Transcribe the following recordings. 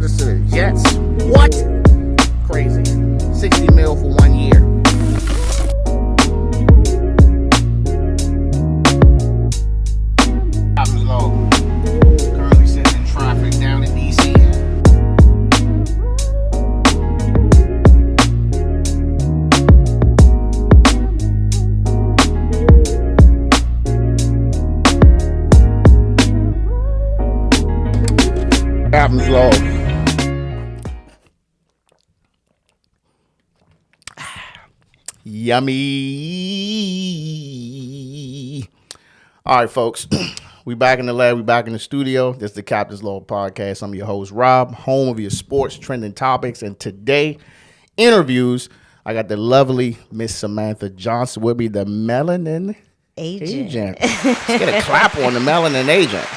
Chargers to the Jets. What? Crazy. 60 mil for 1 year. Captain's Log. Currently sitting in traffic down in D.C. Captain's Log. Yummy. All right, folks. We back in the lab. We back in the studio. This is the Captain's Log Podcast. I'm your host, Rob, home of your sports trending topics. And today, interviews. I got the lovely Miss Samantha Johnson with me, the Melanin agent. Let's get a clap on the Melanin agent.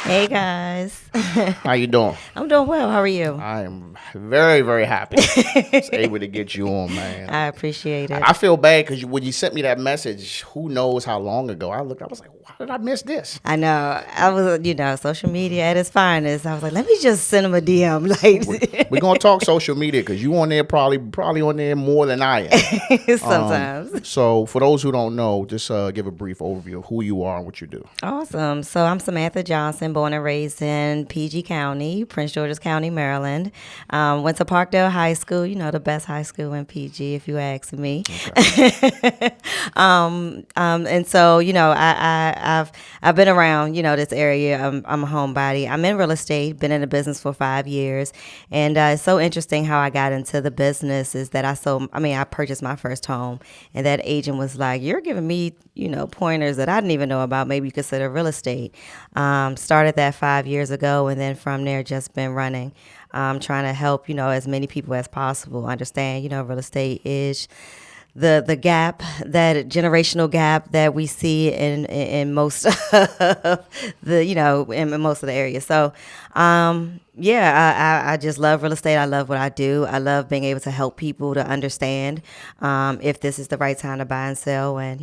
Hey guys. How you doing? I'm doing well. How are you? I am very, very happy. I was able to get you on, man. I appreciate it. I feel bad because when you sent me that message, who knows how long ago, I was like, why did I miss this? I know. I was, social media at its finest. I was like, let me just send him a DM. Like, we're gonna talk social media because you on there probably on there more than I am. Sometimes. So for those who don't know, just give a brief overview of who you are and what you do. Awesome. So I'm Samantha Johnson, born and raised in PG County, Prince George's County, Maryland. Went to Parkdale High School, the best high school in PG, if you ask me. Okay. And so, I've been around, this area. I'm a homebody. I'm in real estate, been in the business for 5 years. And it's so interesting how I got into the business is that I purchased my first home, and that agent was like, you're giving me, pointers that I didn't even know about, maybe you consider real estate. Started that 5 years ago, and then from there just been running, trying to help, as many people as possible understand, real estate is the gap, that generational gap that we see in most of in most of the areas. So, I just love real estate. I love what I do. I love being able to help people to understand if this is the right time to buy and sell. And,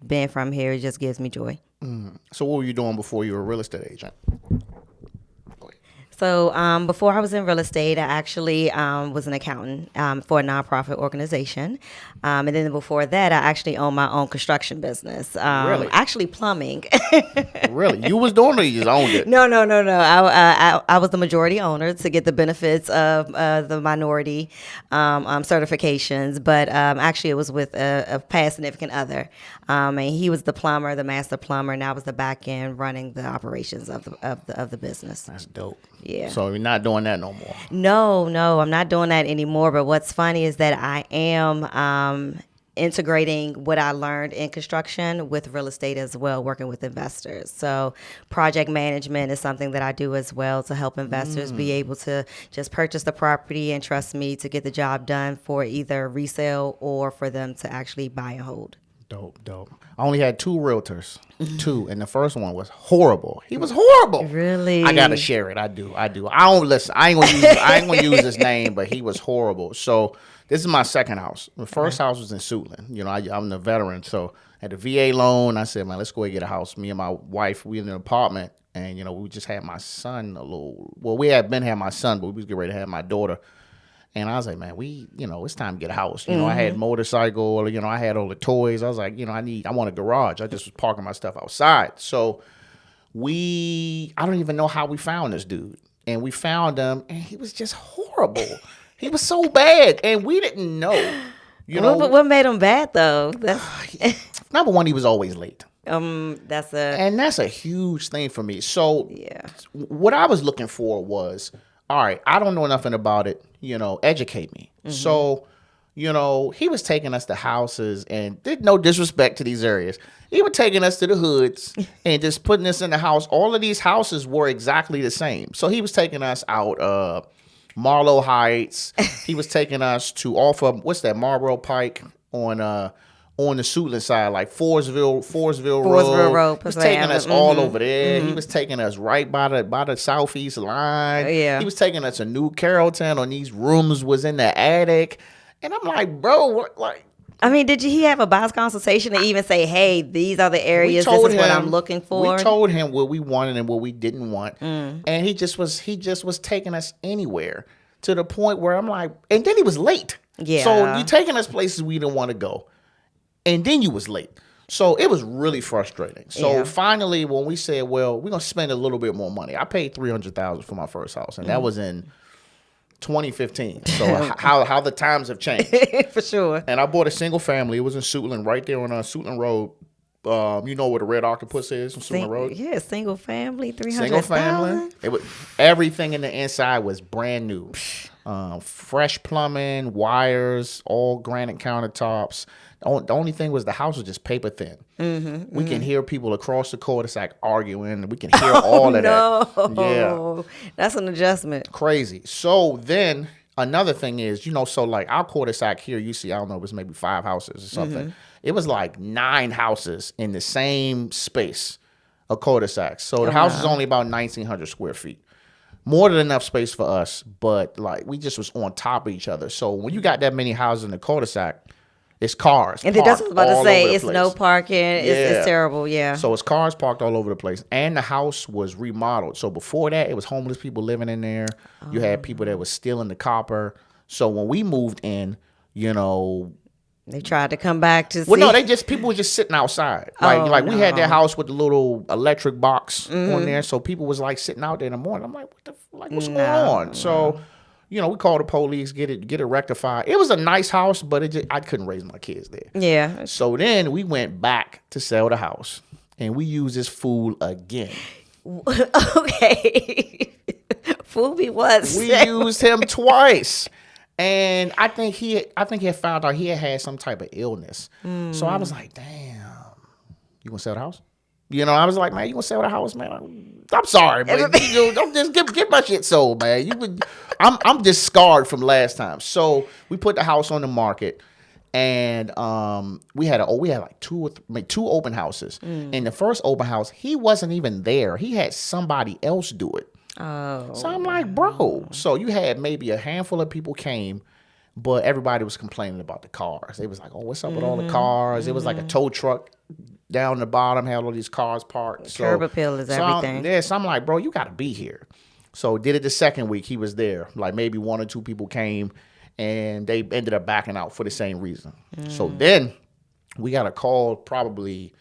being from here, it just gives me joy. So what were you doing before you were a real estate agent? So before I was in real estate, I actually was an accountant for a nonprofit organization. And then before that, I actually owned my own construction business. Really? Actually plumbing. Really? You was doing it or you just owned it? No. I was the majority owner to get the benefits of the minority certifications. But actually, it was with a past significant other. And he was the plumber, the master plumber, and I was the back end running the operations of the business. That's dope. Yeah. So you're not doing that no more? No, I'm not doing that anymore. But what's funny is that I am integrating what I learned in construction with real estate as well, working with investors. So project management is something that I do as well to help investors be able to just purchase the property and trust me to get the job done for either resale or for them to actually buy and hold. Dope. I only had 2 realtors, and the first one was horrible. He was horrible. Really? I gotta share it. I do. I don't listen. I ain't gonna use his name, but he was horrible. So this is my second house. The first house was in Suitland. I'm the veteran, so I had a VA loan. I said, man, let's go and get a house. Me and my wife, we in an apartment, and we just had my son we had been having my son, but we was getting ready to have my daughter. And I was like, man, it's time to get a house. I had motorcycle, I had all the toys. I was like, I want a garage. I just was parking my stuff outside. So I don't even know how we found this dude. And we found him, and he was just horrible. He was so bad, and we didn't know. What made him bad, though? Number one, he was always late. That's a huge thing for me. So what I was looking for was, all right, I don't know nothing about it. Educate me. Mm-hmm. So, he was taking us to houses, and there's no disrespect to these areas. He was taking us to the hoods and just putting us in the house. All of these houses were exactly the same. So he was taking us out Marlow Heights. He was taking us to off of, what's that, Marlboro Pike on the Suitland side, like Forestville Road. He was taking us all over there. He was taking us right by the southeast line. Yeah. He was taking us to New Carrollton on these rooms was in the attic. And I'm like, bro, I mean, did he have a buyer's consultation to even say, "Hey, these are the areas. This is what I'm looking for"? We told him what we wanted and what we didn't want, and he just was taking us anywhere to the point where I'm like, and then he was late. Yeah. So you taking us places we didn't want to go, and then you was late. So it was really frustrating. So finally, when we said, well, we're gonna spend a little bit more money, I paid $300,000 for my first house, and that was in 2015. So how the times have changed. For sure. And I bought a single family. It was in Suitland, right there on Suitland Road. You know where the Red Octopus is on Suitland Road? Yeah, single family, 300,000. Single family. It was everything in the inside was brand new. Fresh plumbing, wires, all granite countertops. The only thing was the house was just paper thin. We can hear people across the cul-de-sac arguing. We can hear all of that. Yeah, that's an adjustment. Crazy. So then another thing is, so like our cul-de-sac here, you see, I don't know, it was maybe 5 houses or something. It was like 9 houses in the same space, a cul-de-sac. So the house is only about 1,900 square feet. More than enough space for us, but like we just was on top of each other. So when you got that many houses in the cul-de-sac, it's cars. And that's what I was about to say. It's no parking. It's terrible. Yeah. So it's cars parked all over the place. And the house was remodeled. So before that, it was homeless people living in there. You had people that was stealing the copper. So when we moved in, they tried to come back to see. Well, no, people were just sitting outside. Like we had that house with the little electric box on there. So people was like sitting out there in the morning. I'm like, what's going on? So, we called the police, get it rectified. It was a nice house, but I couldn't raise my kids there. Yeah. So then we went back to sell the house, and we used this fool again. Okay. Fool me once. We used him twice. And I think he had found out he had some type of illness. So I was like, damn, you gonna sell the house? I was like, man, you gonna sell the house, man? I'm sorry, man. Don't just get my shit sold, man. I'm just scarred from last time. So we put the house on the market, and we had like two open houses. In the first open house, he wasn't even there. He had somebody else do it. Oh. So I'm like, bro. So you had maybe a handful of people came, but everybody was complaining about the cars. They was like, oh, what's up with all the cars? It was like a tow truck down the bottom, had all these cars parked. Curb appeal is everything. So I'm like, bro, you got to be here. So did it the second week. He was there. Like maybe 1 or 2 people came, and they ended up backing out for the same reason. So then we got a call probably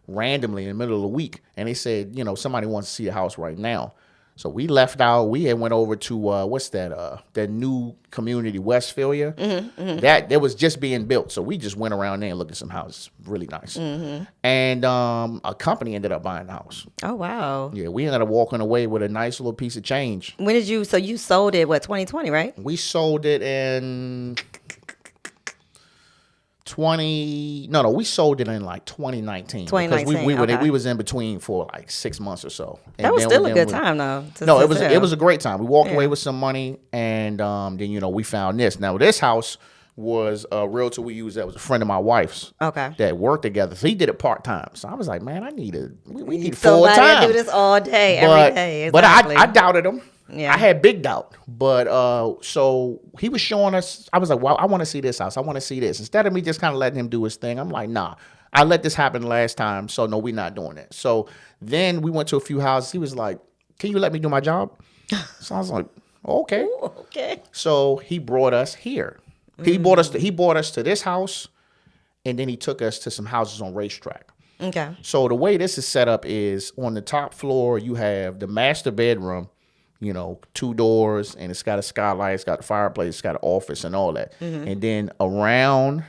randomly in the middle of the week, and they said, somebody wants to see the house right now. So we left out. We had went over to what's that? That new community, Westphalia. That was just being built. So we just went around there and looked at some houses, really nice. And a company ended up buying the house. Oh wow! Yeah, we ended up walking away with a nice little piece of change. When did you? So you sold it? What 2020, right? We sold it in we sold it in like 2019. 2019, because we was in between for like 6 months or so. And that was still a good time though. No, it was a great time. We walked away with some money, and then we found this. Now this house was a realtor we used that was a friend of my wife's. Okay. That worked together. So he did it part-time. So I was like, man, we need somebody full-time. to do this all day, every day. Exactly. But I doubted him. Yeah. I had big doubt. But so he was showing us, I was like, well, I want to see this house. I want to see this. Instead of me just kind of letting him do his thing, I'm like, nah, I let this happen last time. So no, we're not doing it. So then we went to a few houses. He was like, can you let me do my job? So I was like, okay. Ooh, okay. So he brought us here. He brought us to this house, and then he took us to some houses on Racetrack. Okay. So the way this is set up is on the top floor, you have the master bedroom, 2 doors, and it's got a skylight, it's got a fireplace, it's got an office and all that. And then around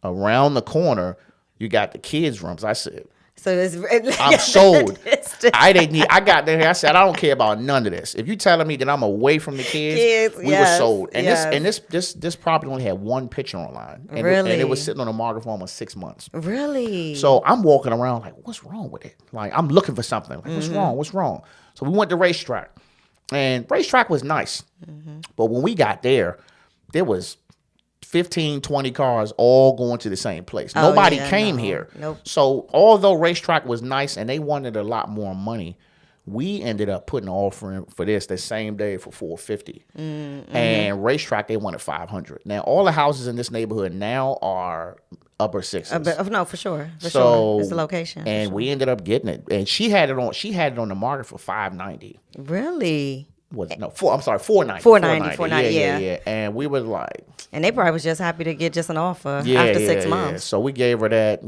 the corner, you got the kids' rooms. I said, so I'm sold. I got there. I said, I don't care about none of this. If you telling me that I'm away from the kids, we were sold. And this property only had 1 picture online. And really? And it was sitting on the market for almost 6 months. Really? So I'm walking around like, what's wrong with it? Like, I'm looking for something. Like, what's wrong? What's wrong? So we went to Racetrack. And Racetrack was nice. But when we got there was 15, 20 cars all going to the same place. Nobody came here. Nope. So although Racetrack was nice and they wanted a lot more money, We ended up putting an offering for this the same day for $450, and Racetrack they wanted $500. Now all the houses in this neighborhood now are upper sixes. No, for sure. For So sure. It's the location. and we ended up getting it, and she had it on. She had it on the market for $590. Really? I'm sorry, $490. $490, Yeah. And we were like, and they probably was just happy to get just an offer after 6 months. So we gave her that,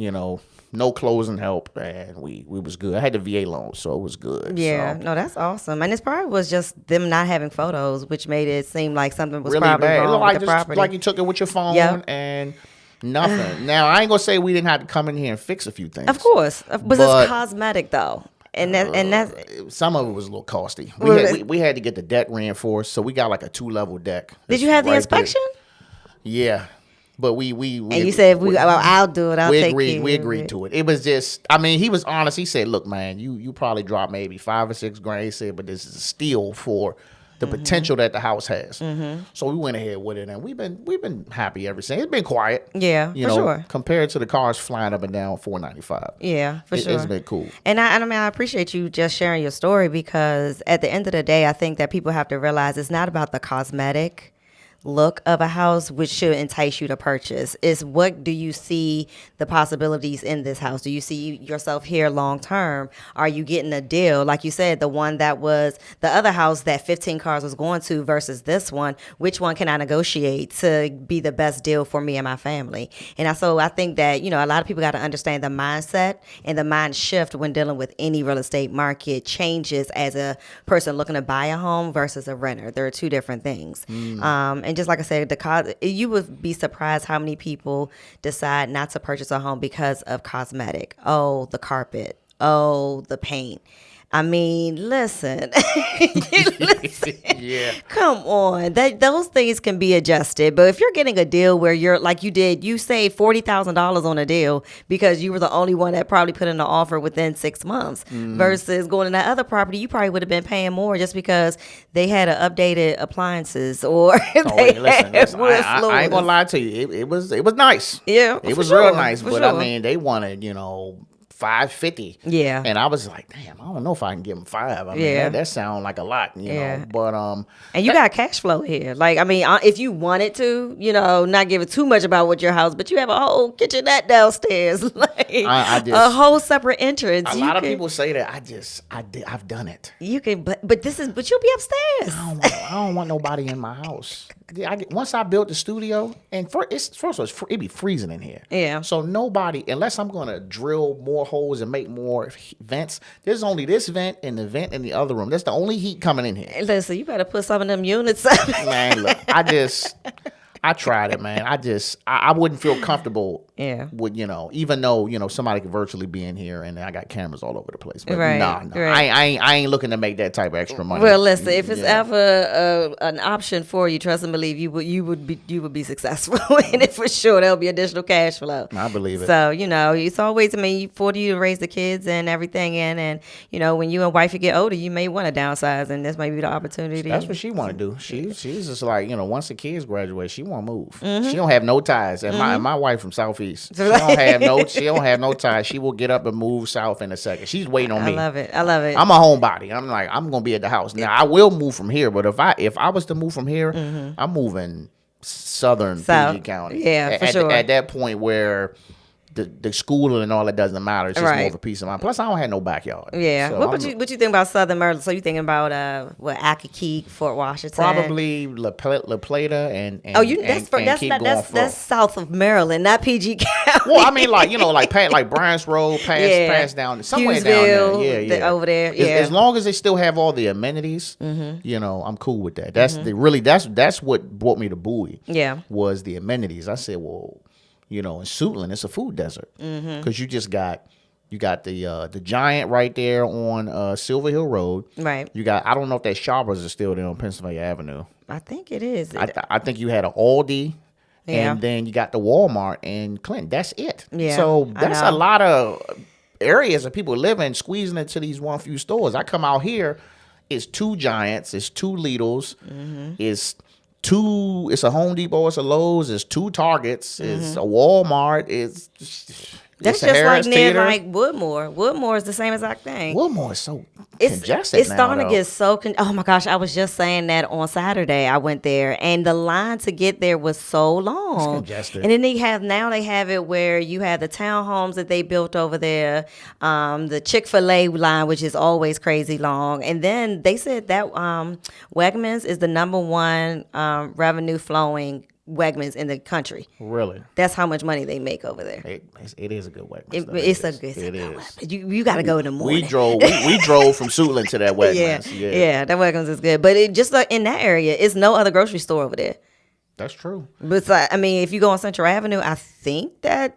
no closing help, and we was good. I had the VA loan, so it was good. Yeah, so. no, that's awesome. And it's probably was just them not having photos, which made it seem like something was Really probably bad. It wrong looked with like the just property. like you took it with your phone and nothing. Now I ain't gonna say we didn't have to come in here and fix a few things. Of course, but it's cosmetic though. And that's some of it was a little costly. We had to get the deck reinforced, so we got like a 2-level deck. Did you have the inspection? Yeah, but we and you said I'll do it. We agreed to it. It was just, I mean, he was honest. He said, "Look, man, you probably dropped maybe $5 or $6 grand." He said, "But this is a steal for the potential that the house has." So we went ahead with it, and we've been happy ever since. It's been quiet, for sure, compared to the cars flying up and down 495. Yeah, for sure, it's been cool. And I mean, I appreciate you just sharing your story, because at the end of the day, I think that people have to realize it's not about the cosmetic look of a house which should entice you to purchase. Is what do you see the possibilities in this house? Do you see yourself here long term? Are you getting a deal? Like you said, the one that was the other house that 15 cars was going to versus this one, which one can I negotiate to be the best deal for me and my family? And so I think that, a lot of people got to understand the mindset and the mind shift when dealing with any real estate market changes as a person looking to buy a home versus a renter. There are two different things. And just like I said, you would be surprised how many people decide not to purchase a home because of cosmetic. Oh, the carpet. Oh, the paint. I mean, listen. Yeah. Come on. Those things can be adjusted. But if you're getting a deal where you're like you saved $40,000 on a deal because you were the only one that probably put in an offer within 6 months versus going to that other property, you probably would have been paying more just because they had updated appliances or listen. I ain't gonna lie to you. It was nice. Yeah, it was sure, real nice. But sure. I mean, they wanted $550. Yeah. And I was like, damn, I don't know if I can give them $5. I mean, that sounds like a lot, you know. But and you got cash flow here. Like, I mean, if you wanted to, not give it too much about what your house, but you have a whole kitchenette downstairs, like a whole separate entrance. A lot of people say that. I've done it. You can, but you'll be upstairs. I don't want nobody in my house. Once I built the studio, and first of all, it'd be freezing in here. Yeah. So nobody, unless I'm gonna drill more holes and make more vents. There's only this vent and the vent in the other room. That's the only heat coming in here. Listen, you better put some of them units up. Man, look, I tried it, man. I wouldn't feel comfortable with, even though, somebody could virtually be in here and I got cameras all over the place. But right, nah. right. I ain't looking to make that type of extra money. Well, listen, if it's ever an option for you, trust and believe you would be successful in it for sure. There'll be additional cash flow. I believe it. So, it's always, for you to raise the kids and everything in, and, when you and wifey get older, you may want to downsize, and this may be the opportunity. That's what she want to do. She's just like, once the kids graduate, she want to move. She don't have no ties. And my wife from Southeast. She don't have no ties. She will get up and move south in a second. She's waiting on me. I love it. I'm a homebody. I'm like, I'm gonna be at the house. Now I will move from here, but if I was to move from here, I'm moving southern PG County. Yeah, for sure. At that point where the school and all that doesn't matter. It's just more of a peace of mind. Plus, I don't have no backyard. Yeah. So what you think about Southern Maryland? So you thinking about Accokeek, Fort Washington? Probably La Plata and that's south of Maryland, not PG County. Well, I mean, like Bryant's Road, pass down somewhere down there. Yeah. Over there. As long as they still have all the amenities, I'm cool with that. That's what brought me to Bowie. Yeah. Was the amenities. I said, well, in Suitland, it's a food desert because you got the Giant right there on Silver Hill Road. Right. You got, I don't know if that Sharpers is still there on Pennsylvania Avenue. I think it is. I think you had an Aldi, and then you got the Walmart in Clinton. That's it. Yeah. So that's a lot of areas that people live in, squeezing into these one few stores. I come out here, it's 2 Giants, it's 2 Lidl's, it's a Home Depot, it's a Lowe's, it's 2 Targets, it's a Walmart, That's It's a just like Harris near Theater. like Woodmore. Woodmore is the same exact thing. Wilmore is so It's congested it's now, starting though. to get so. Oh my gosh! I was just saying that on Saturday. I went there, and the line to get there was so It's long. congested. And then they have it where you have the townhomes that they built over there, the Chick-fil-A line, which is always crazy long. And then they said that Wegmans is the number one revenue flowing Wegmans in the country. Really, That's how much money they make over there. it is a good Wegmans. It, though. it's a is. good. It is. You got to go in the morning. We drove from Suitland to that Yeah, Wegmans. yeah, that Wegmans is good. But it just like in that area, it's no other grocery store over there. That's true. But it's like, I mean, if you go on Central Avenue, I think that,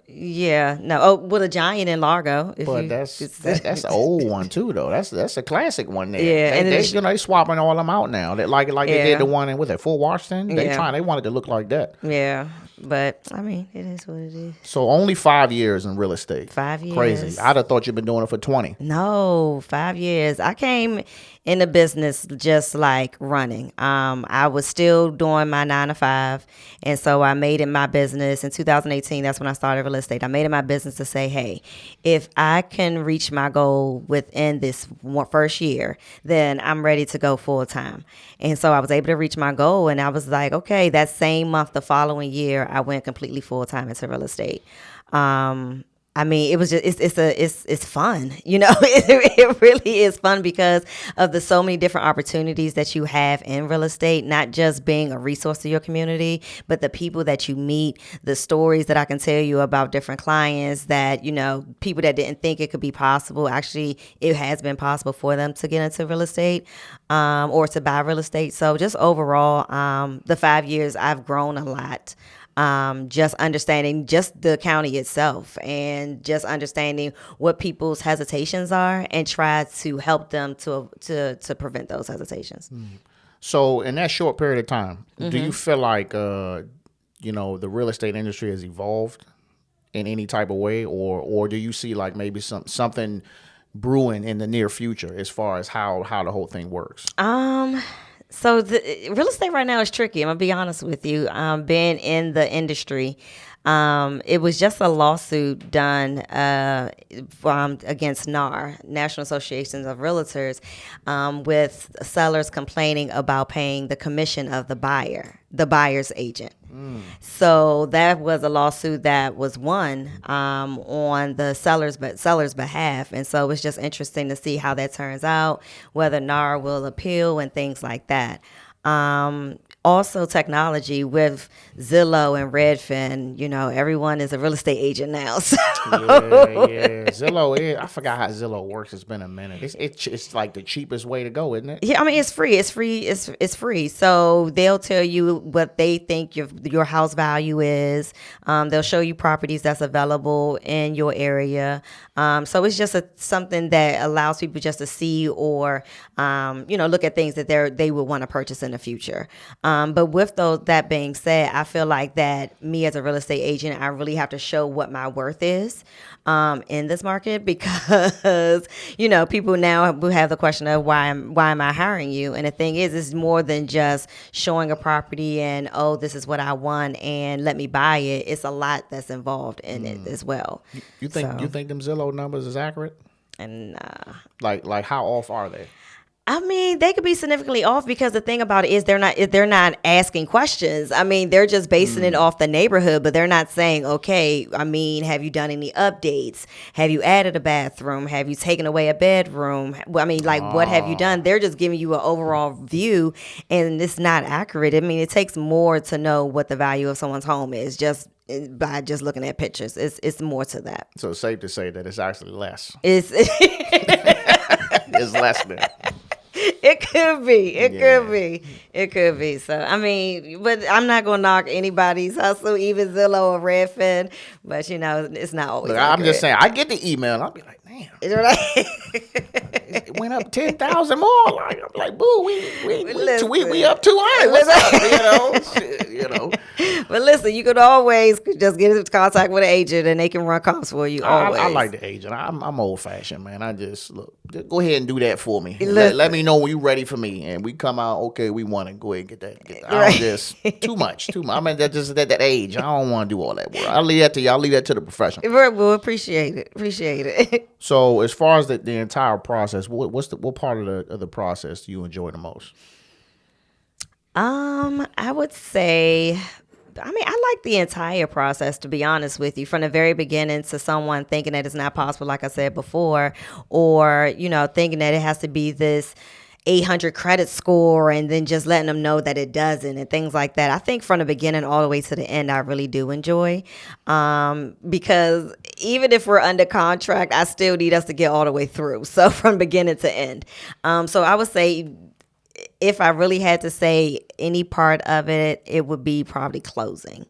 yeah, no. Oh, with a Giant in Largo. But that's an old one too, though. That's a classic one there. Yeah, and they swapping all them out now. They like they Yeah. did the one in with Fort Washington. Yeah. They wanted to look like that. Yeah, but I mean, it is what it is. So only 5 years in real estate. 5 years. Crazy. I'd have thought you've been doing it for 20. No, 5 years. I came in the business just like running. I was still doing my 9 to 5, and so I made it my business in 2018. That's when I started real estate. I made it my business to say, hey, if I can reach my goal within this first year, then I'm ready to go full time. And so I was able to reach my goal, and I was like, okay, that same month, the following year, I went completely full time into real estate. I mean, it was just it's fun, you know. It really is fun because of the so many different opportunities that you have in real estate. Not just being a resource to your community, but the people that you meet, the stories that I can tell you about different clients that people that didn't think it could be possible. Actually, it has been possible for them to get into real estate or to buy real estate. So just overall, the 5 years I've grown a lot. Just understanding just the county itself and just understanding what people's hesitations are and try to help them to prevent those hesitations. So in that short period of time, do Mm-hmm. you feel like the real estate industry has evolved in any type of way, or do you see like maybe something brewing in the near future as far as how the whole thing works? So the real estate right now is tricky. I'm gonna be honest with you. Being in the industry, it was just a lawsuit done against NAR, National Associations of Realtors, with sellers complaining about paying the commission of the buyer's agent. So that was a lawsuit that was won on the seller's behalf, and so it's just interesting to see how that turns out, whether NAR will appeal and things like that. Also, technology with Zillow and Redfin, everyone is a real estate agent now. So. Yeah. Zillow, I forgot how Zillow works. It's been a minute. It's like the cheapest way to go, isn't it? Yeah, I mean it's free. It's free. So they'll tell you what they think your house value is. They'll show you properties that's available in your area. So it's just something that allows people just to see or look at things that they would want to purchase in the future. But with that being said, I feel like that me as a real estate agent, I really have to show what my worth is in this market because people now have the question of why am I hiring you? And the thing is, it's more than just showing a property and this is what I want and let me buy it. It's a lot that's involved in it as well. You think them Zillow numbers is accurate? And like how off are they? I mean, they could be significantly off because the thing about it is they're not asking questions. I mean, they're just basing it off the neighborhood, but they're not saying, okay, I mean, have you done any updates? Have you added a bathroom? Have you taken away a bedroom? I mean, like, what have you done? They're just giving you an overall view, and it's not accurate. I mean, it takes more to know what the value of someone's home is just by just looking at pictures. It's more to that. So it's safe to say that it's actually less. It's It's less than. It could be. It could be. So, I mean, but I'm not going to knock anybody's hustle, even Zillow or Redfin. But, it's not always. Look, I'm just saying, I get the email and I'll be like, damn. It went up 10,000 more. Like, I'm like, boo, we up 200. What's up? But listen, you could always just get into contact with an agent and they can run comps for you. Always. I like the agent. I'm old fashioned, man. I just look. go ahead and do that for me. Let me know when you're ready for me, and we come out. Okay, we want to go ahead and get that. I don't just too much. I mean, that just at that age, I don't want to do all that work. I'll leave that to y'all. Leave that to the professional. We'll appreciate it. Appreciate it. So, as far as the entire process, what part of the process do you enjoy the most? I would say, I mean, I like the entire process, to be honest with you, from the very beginning to someone thinking that it's not possible, like I said before, or, thinking that it has to be this 800 credit score and then just letting them know that it doesn't and things like that. I think from the beginning all the way to the end, I really do enjoy, because even if we're under contract, I still need us to get all the way through. So from beginning to end. So I would say, if I really had to say any part of it, it would be probably closing,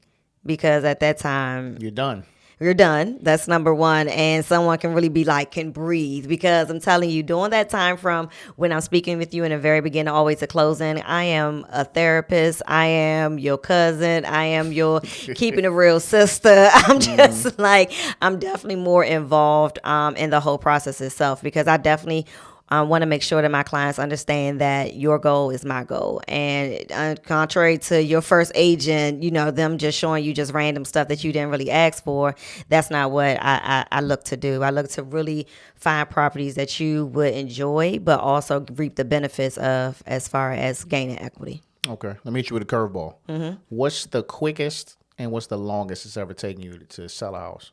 because at that time You're done. you're done. That's number one. And someone can really be like, can breathe, because I'm telling you, during that time from when I'm speaking with you in the very beginning, always to closing, I am a therapist. I am your cousin. I am your keeping it real sister. I'm just like, I'm definitely more involved in the whole process itself, because I definitely want to make sure that my clients understand that your goal is my goal. And contrary to your first agent, them just showing you just random stuff that you didn't really ask for, that's not what I look to do. I look to really find properties that you would enjoy, but also reap the benefits of as far as gaining equity. Okay, let me hit you with a curveball. What's the quickest and what's the longest it's ever taken you to sell a house?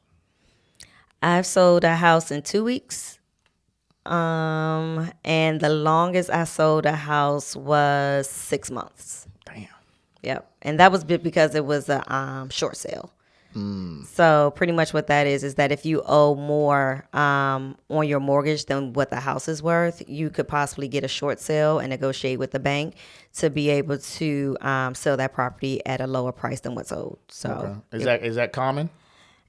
I've sold a house in 2 weeks. And the longest I sold a house was 6 months. Damn. Yep. And that was because it was a short sale. So pretty much what that is that if you owe more on your mortgage than what the house is worth, you could possibly get a short sale and negotiate with the bank to be able to sell that property at a lower price than what's owed. So is that common?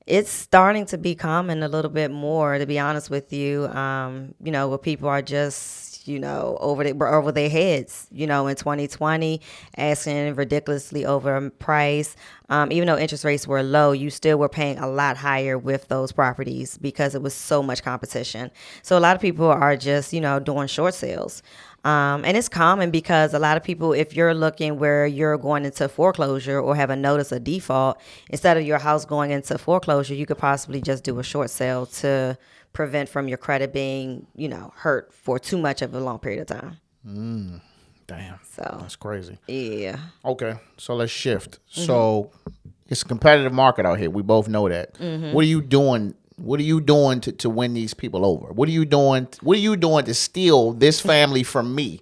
It's starting to be common a little bit more, to be honest with you. Where people are just, over their heads, in 2020, asking ridiculously over price. Even though interest rates were low, you still were paying a lot higher with those properties because it was so much competition. So a lot of people are just, doing short sales. And it's common because a lot of people, if you're looking where you're going into foreclosure or have a notice of default, instead of your house going into foreclosure, you could possibly just do a short sale to prevent from your credit being, hurt for too much of a long period of time. Damn. So That's crazy. yeah. Okay, so let's shift. So it's a competitive market out here. We both know that. What are you doing? What are you doing to win these people over? What are you doing? What are you doing to steal this family from me?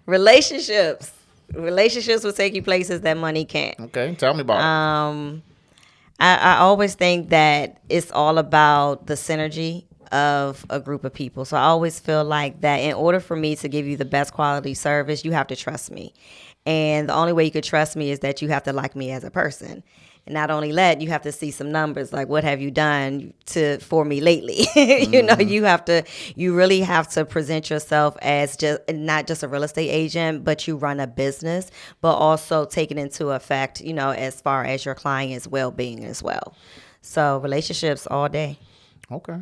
Relationships will take you places that money can't. Okay, tell me about it. I always think that it's all about the synergy of a group of people. So I always feel like that in order for me to give you the best quality service, you have to trust me. And the only way you could trust me is that you have to like me as a person. And not only that, you have to see some numbers, like what have you done for me lately? You really have to present yourself as just not just a real estate agent, but you run a business, but also taking into effect, as far as your client's well-being as well. So relationships all day. Okay.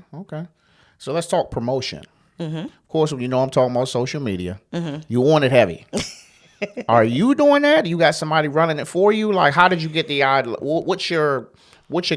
So let's talk promotion. Of course, I'm talking about social media. You want it heavy. Are you doing that? You got somebody running it for you? Like, how did you get the idea? What's your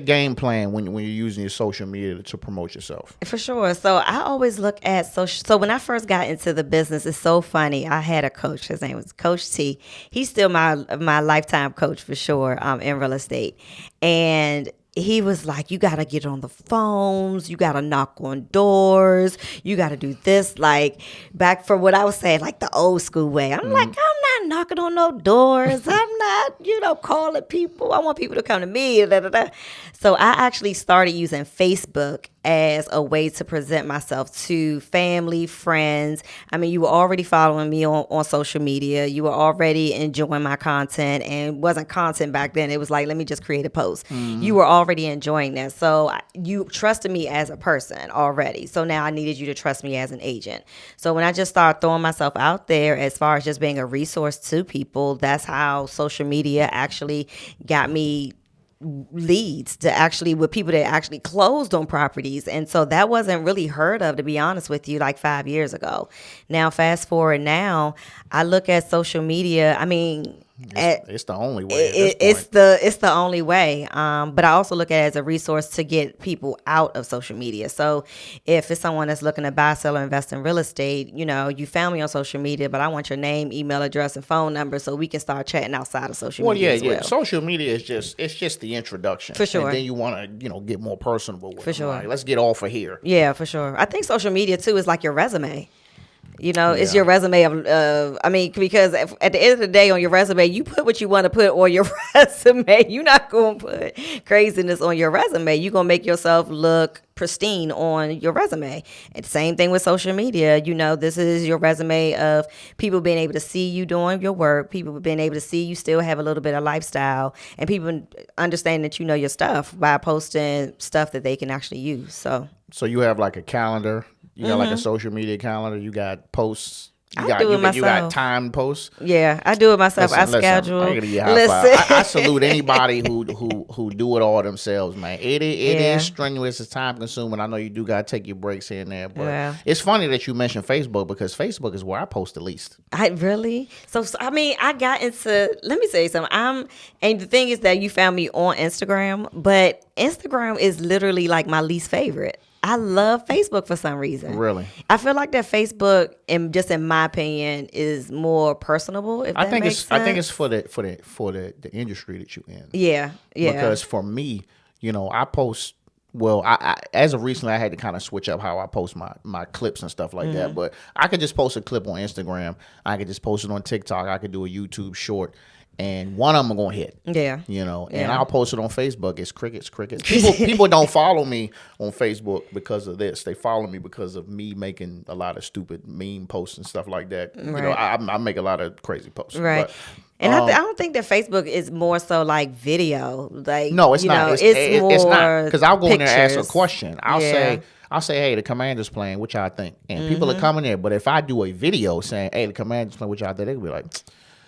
game plan when you're using your social media to promote yourself? For sure. So I always look at social. So when I first got into the business, it's so funny. I had a coach. His name was Coach T. He's still my lifetime coach for sure in real estate. And he was like, you got to get on the phones. You got to knock on doors. You got to do this. Like back for what I was saying, like the old school way. I'm like, I'm not knocking on no doors. I'm not, calling people. I want people to come to me. Da, da, da. So I actually started using Facebook as a way to present myself to family, friends. I mean, you were already following me on social media. You were already enjoying my content, and it wasn't content back then. It was like, let me just create a post. You were already enjoying that. So you trusted me as a person already. So now I needed you to trust me as an agent. So when I just started throwing myself out there as far as just being a resource to people, that's how social media actually got me leads to actually with people that actually closed on properties. And so that wasn't really heard of, to be honest with you, like 5 years ago. Now, fast forward now, I look at social media. I mean, It's the only way at this point. it's the only way. But I also look at it as a resource to get people out of social media. So if it's someone that's looking to buy, sell, or invest in real estate, you found me on social media, but I want your name, email address, and phone number so we can start chatting outside of social media as well. Social media is just the introduction. For sure. And then you want to, get more personable with For them. sure. Like, let's get off of here. Yeah, for sure. I think social media too is like your resume. It's your resume because at the end of the day on your resume, you put what you want to put on your resume. You're not going to put craziness on your resume. You're going to make yourself look pristine on your resume. And same thing with social media. This is your resume of people being able to see you doing your work, people being able to see you still have a little bit of lifestyle, and people understand that you know your stuff by posting stuff that they can actually use. So you have like a calendar. You got like a social media calendar. You got posts. You got timed posts. Yeah, I do it myself. I schedule. I gotta give you a high five. I salute anybody who do it all themselves, man. It is strenuous. It's time consuming. I know you do gotta take your breaks here and there, but it's funny that you mentioned Facebook because Facebook is where I post the least. I really. So I mean, I got into. Let me say something. And the thing is that you found me on Instagram, but Instagram is literally like my least favorite. I love Facebook for some reason. Really? I feel like that Facebook, in my opinion, is more personable. I think it's for the industry that you're in. Yeah. Because for me, I post. Well, I as of recently, I had to kind of switch up how I post my clips and stuff like that. But I could just post a clip on Instagram. I could just post it on TikTok. I could do a YouTube short. And one of them are gonna hit. Yeah. And I'll post it on Facebook. It's crickets. People don't follow me on Facebook because of this. They follow me because of me making a lot of stupid meme posts and stuff like that. Right. I make a lot of crazy posts. Right. But, and I don't think that Facebook is more so like video. Like no, it's not. It's not because I'll go in there and ask a question. I'll say, hey, the Commander's playing. What y'all think? And people are coming there. But if I do a video saying, hey, the Commander's playing, what y'all think? They'll be like.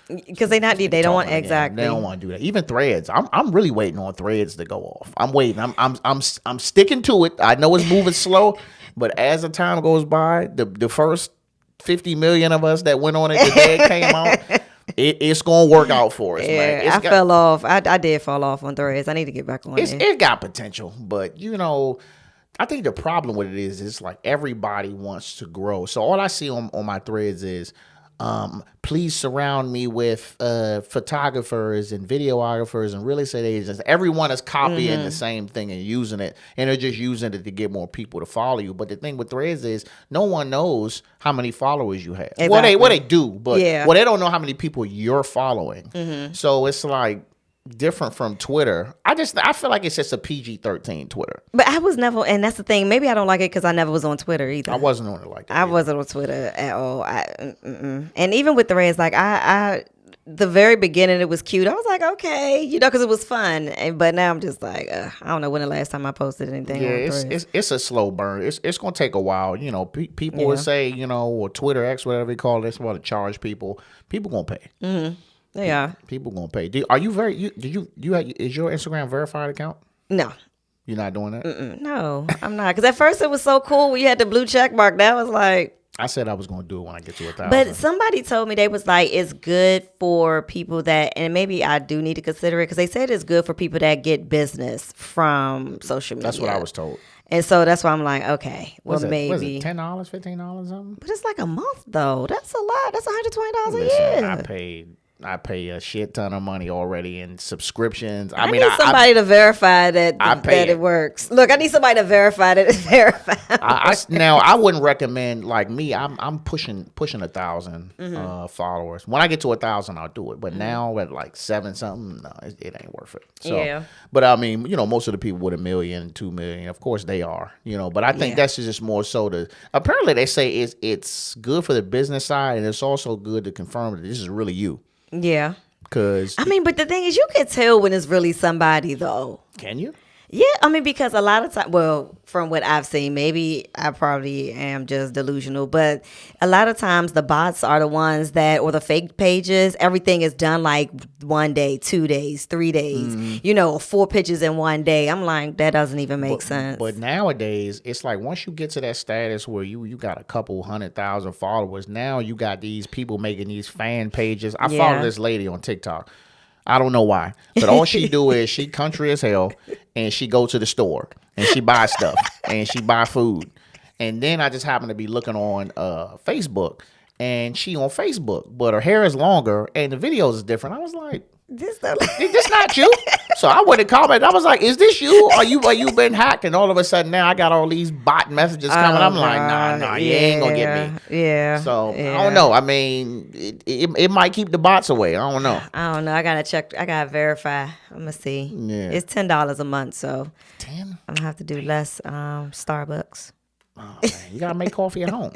Because they don't want exactly. They don't want to do that. Even Threads. I'm really waiting on Threads to go off. I'm waiting. I'm sticking to it. I know it's moving slow, but as the time goes by, the first 50 million of us that went on it the day it came out, it's gonna work out for us, man. I fell off. I did fall off on Threads. I need to get back on it. It got potential, but I think the problem with it is like everybody wants to grow. So all I see on my Threads is. Please surround me with photographers and videographers and real estate agents. Everyone is copying the same thing and using it, and they're just using it to get more people to follow you. But the thing with Threads is no one knows how many followers you have. Exactly. Well, they do, but they don't know how many people you're following. So it's like different from Twitter. I feel like it's just a PG-13 Twitter. But I was never, and that's the thing. Maybe I don't like it because I never was on Twitter either. I wasn't on it like that. I wasn't on Twitter at all. And even with Threads, like the very beginning, it was cute. I was like, okay, because it was fun. But now I'm just like, I don't know when the last time I posted anything. Yeah, it's a slow burn. It's gonna take a while. People would say, or Twitter X, whatever they call it, it's about to charge people. People gonna pay. Mm-hmm. Yeah, people gonna pay. Are you is your Instagram verified account? No, you're not doing that. No, I'm not. Because at first it was so cool when you had the blue check mark. That was like I said I was gonna do it when I get to 1,000. But somebody told me they was like it's good for people that, and maybe I do need to consider it because they said it's good for people that get business from social media. That's what I was told. And so that's why I'm like, okay, well, maybe. Was it $10, $15, something? But it's like a month though. That's a lot. That's $120 a year. I pay a shit ton of money already in subscriptions. I need somebody to verify that it works. Look, I need somebody to verify that it's verified. Now, I wouldn't recommend, like me, I'm pushing 1,000 followers. When I get to 1,000, I'll do it. But now at like 7 something, no, it ain't worth it. So, yeah. But I mean, most of the people with 1 million, 2 million, of course they are. But I think that's just more so to. Apparently, they say it's good for the business side, and it's also good to confirm that this is really you. Yeah. Because but the thing is, you can tell when it's really somebody, though. Can you? Yeah, I mean, because a lot of time, well, from what I've seen, maybe I probably am just delusional, but a lot of times the bots are the ones that, or the fake pages, everything is done like 1 day, 2 days, 3 days, four pictures in 1 day. I'm like, that doesn't even make But sense. nowadays, it's like once you get to that status where you got a couple 100,000 followers, now you got these people making these fan pages. I follow Yeah. this lady on TikTok. I don't know why, but all she do is she country as hell, and she go to the store and she buy stuff and she buy food, and then I just happen to be looking on Facebook, and she on Facebook, but her hair is longer and the videos is different. I was like, This the this not you. So I went and commented. I was like, "Is this you? Are you been hacked?" And all of a sudden now I got all these bot messages coming. Oh I'm like, nah, you ain't gonna get me. yeah, yeah, So I don't yeah. know. I mean, it might keep the bots away. I don't know. I don't know. I gotta check. I gotta verify. I'm gonna see. Yeah, It's $10 a month, so 10. I'm gonna have to do less Starbucks. Oh man, you gotta make coffee at home.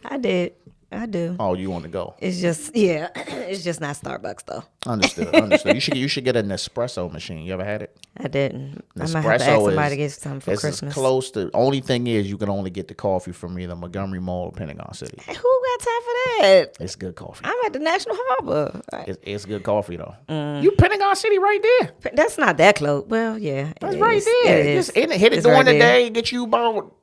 I did. I do. Oh, you want to go? It's just it's just not Starbucks though. Understood. Understood. You should get an Nespresso machine. You ever had it? I didn't. I might have to ask somebody to get something for it's Christmas. as close to. Only thing is, you can only get the coffee from either Montgomery Mall or Pentagon City. Who got time for that? It's good coffee. I'm at the National Harbor. It's good coffee though. You Pentagon City right there. That's not that close. Well, yeah, That's right there. It is. Just hit it It's during right the there. day. Get you about.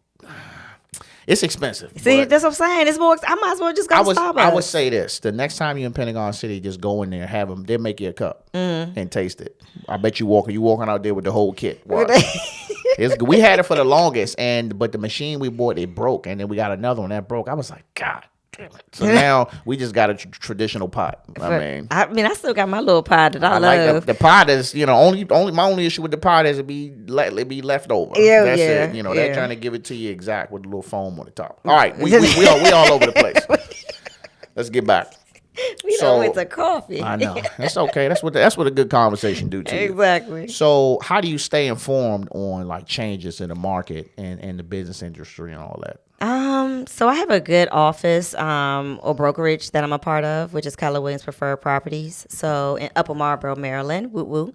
It's expensive. See, but that's what I'm saying. It's more. I might as well just go to Starbucks. I would say this: the next time you're in Pentagon City, just go in there, have them. They'll make you a cup and taste it. I bet you walking out there with the whole kit. Watch. We had it for the longest, but the machine we bought it broke, and then we got another one that broke. I was like, God damn it! So now we just got a traditional pot. I mean, I still got my little pie that I like love. the pot is, only my only issue with the pot is it be left over. Yeah, That's yeah, it. They're yeah. trying to give it to you exact with a little foam on the top. All right, we all over the place. Let's get back. We don't went to coffee. I know that's okay. That's what a good conversation do to you. Exactly. So how do you stay informed on like changes in the market and the business industry and all that? So I have a good office or brokerage that I'm a part of, which is Keller Williams Preferred Properties. So in Upper Marlboro, Maryland, woo woo.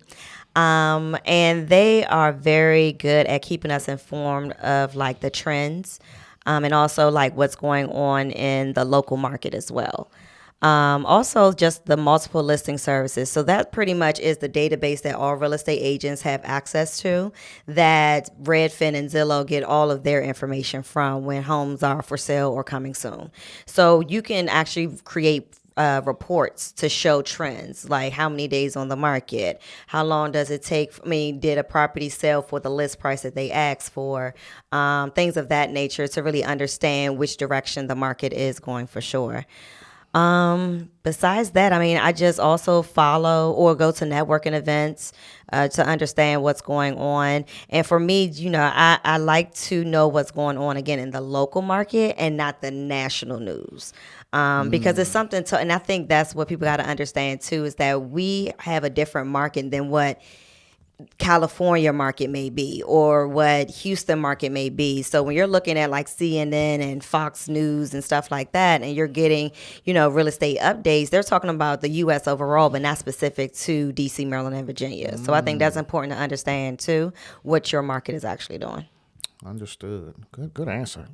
And they are very good at keeping us informed of like the trends, and also like what's going on in the local market as well. Also, just the multiple listing services. So that pretty much is the database that all real estate agents have access to, that Redfin and Zillow get all of their information from when homes are for sale or coming soon. So you can actually create reports to show trends, like how many days on the market, how long does it take, did a property sell for the list price that they asked for, things of that nature, to really understand which direction the market is going for sure. Besides that, I just also follow or go to networking events to understand what's going on. And for me, I like to know what's going on again in the local market and not the national news. Because it's something and I think that's what people got to understand too, is that we have a different market than what California market may be or what Houston market may be. So when you're looking at like CNN and Fox News and stuff like that, and you're getting, real estate updates, they're talking about the U.S. overall, but not specific to D.C., Maryland, and Virginia. So I think that's important to understand too, what your market is actually doing. Understood. Good answer.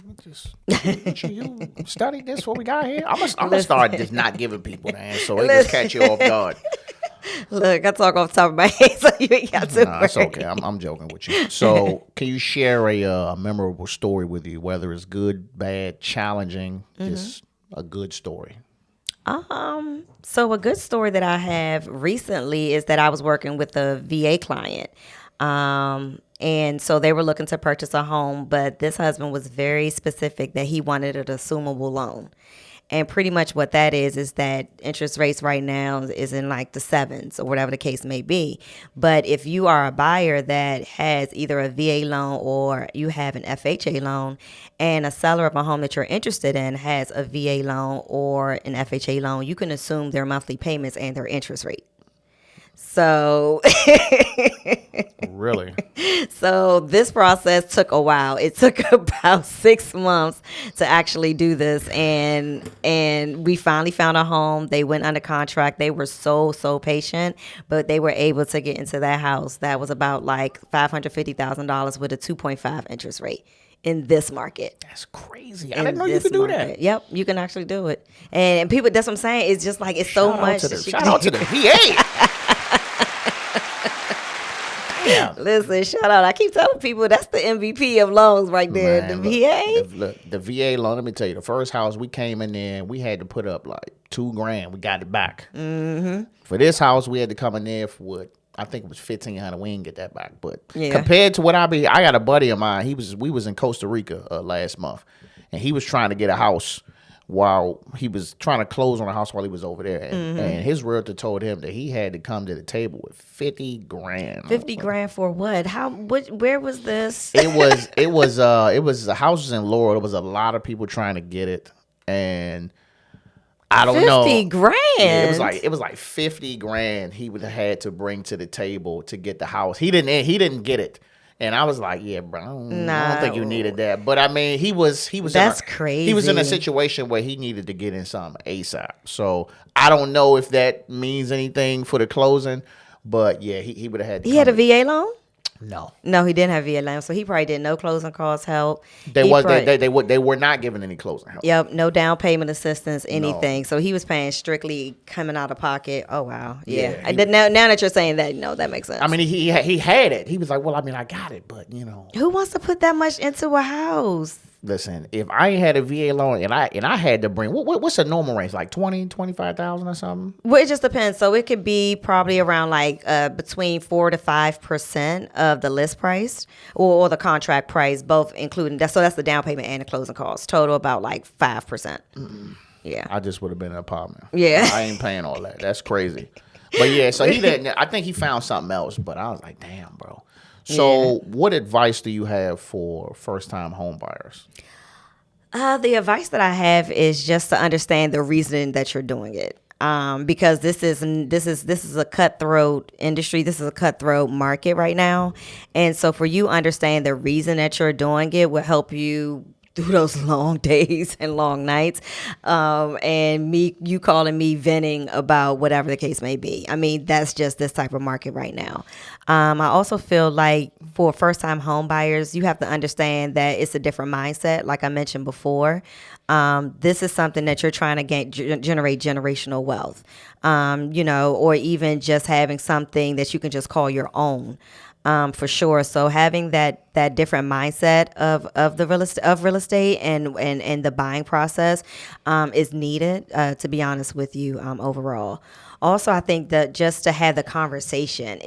You studied this? What we got here? I'm gonna start just not giving people the answer, so it just catch you off guard. Look, I talk off the top of my head, so you ain't got to. Nah, it's okay. I'm joking with you. So, can you share a memorable story with you, whether it's good, bad, challenging, just a good story? So a good story that I have recently is that I was working with a VA client. And so they were looking to purchase a home, but this husband was very specific that he wanted an assumable loan. And pretty much what that is that interest rates right now is in like the sevens or whatever the case may be. But if you are a buyer that has either a VA loan or you have an FHA loan, and a seller of a home that you're interested in has a VA loan or an FHA loan, you can assume their monthly payments and their interest rate. So Really? So this process took a while. It took about 6 months to actually do this, and we finally found a home. They went under contract. They were so patient, but they were able to get into that house that was about like $550,000 with a 2.5 interest rate in this market. That's crazy. I In didn't know you this could do market, that. yep, you can actually do it. And people, that's what I'm saying. It's just like it's so much. That you Shout can out to the VA. Damn. Listen, shout out. I keep telling people that's the MVP of loans right there. The Man, VA. look, the VA loan. Let me tell you, the first house we came in there, we had to put up like $2,000. We got it back. Mm-hmm. For this house, we had to come in there for what I think it was 1,500. We didn't get that back, but Yeah. compared to what I got a buddy of mine. We was in Costa Rica last month, and he was trying to get a house while he was trying to close on a house while he was over there, and his realtor told him that he had to come to the table with 50 grand. 50 grand for what? Where was this? It was the house was in Laurel. There was a lot of people trying to get it, and I don't know. 50 grand. Yeah, it was like 50 grand he would have had to bring to the table to get the house. He didn't get it. And I was like, yeah, bro, I don't think you needed that. But I mean, he was That's crazy. He was in a situation where he needed to get in something ASAP. So I don't know if that means anything for the closing, but yeah, he would have had to He had a VA loan? No. No, he didn't have VA loan, so he probably did no closing costs help. They were not giving any closing help. Yep, no down payment assistance, anything. No. So he was paying strictly coming out of pocket. Oh wow, yeah. Now that you're saying that, no, that makes sense. I mean, he had it. He was like, well, I mean, I got it, but you know, who wants to put that much into a house? Listen, if I ain't had a VA loan and I had to bring what's a normal range, like 25,000 or something? Well, it just depends. So it could be probably around like between 4 to 5% of the list price or the contract price, both including that. So that's the down payment and the closing costs. Total about like 5%. Yeah, I just would have been in an apartment. Yeah, I ain't paying all that. That's crazy. But yeah, so he didn't. I think he found something else. But I was like, damn, bro. So, what advice do you have for first-time home buyers? The advice that I have is just to understand the reason that you're doing it. Because this is a cutthroat industry. This is a cutthroat market right now, and so for you understand the reason that you're doing it will help you through those long days and long nights, and you calling me venting about whatever the case may be. I mean, that's just this type of market right now. I also feel like for first-time home buyers, you have to understand that it's a different mindset. Like I mentioned before, this is something that you're trying to generate generational wealth, or even just having something that you can just call your own. For sure. So having that different mindset of real estate and the buying process is needed, to be honest with you, overall. Also, I think that just to have the conversation,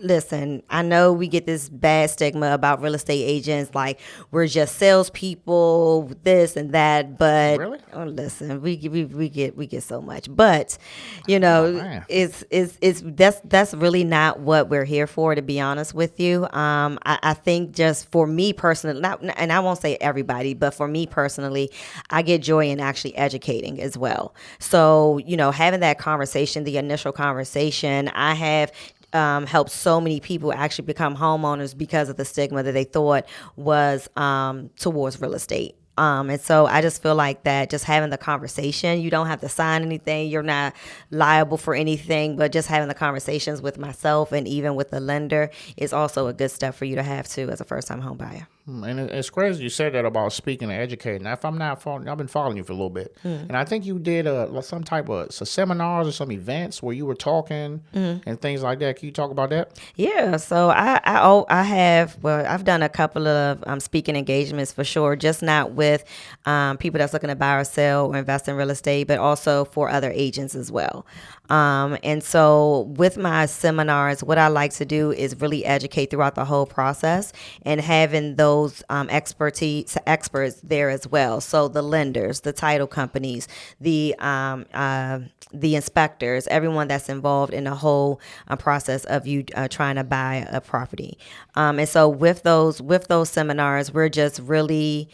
listen, I know we get this bad stigma about real estate agents, like we're just salespeople, this and that, but really? Listen, we get so much, but that's really not what we're here for, to be honest with you. I think just for me personally, and I won't say everybody, but for me personally, I get joy in actually educating as well. So, having that conversation, the initial conversation, I have helped so many people actually become homeowners because of the stigma that they thought was towards real estate. And so I just feel like that just having the conversation, you don't have to sign anything. You're not liable for anything, but just having the conversations with myself and even with the lender is also a good step for you to have too as a first-time home buyer. And it's crazy you said that about speaking and educating. Now, if I'm not following, I've been following you for a little bit, and I think you did some type of seminars or some events where you were talking and things like that. Can you talk about that? Yeah, so I've done a couple of speaking engagements for sure, just not with people that's looking to buy or sell or invest in real estate, but also for other agents as well. And so with my seminars, what I like to do is really educate throughout the whole process and having those experts there as well. So the lenders, the title companies, the inspectors, everyone that's involved in the whole process of you trying to buy a property. And so with those seminars, we're just really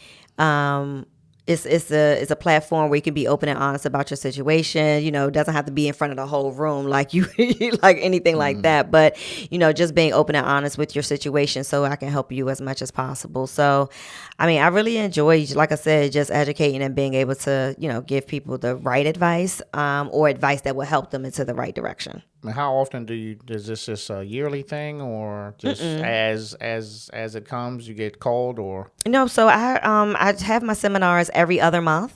it's a platform where you can be open and honest about your situation. It doesn't have to be in front of the whole room like you like anything like that. But just being open and honest with your situation, so I can help you as much as possible. So, I mean, I really enjoy, like I said, just educating and being able to give people the right advice, or advice that will help them into the right direction. And how often is this just a yearly thing, or just as it comes, you get called, or? No, so I have my seminars every other month.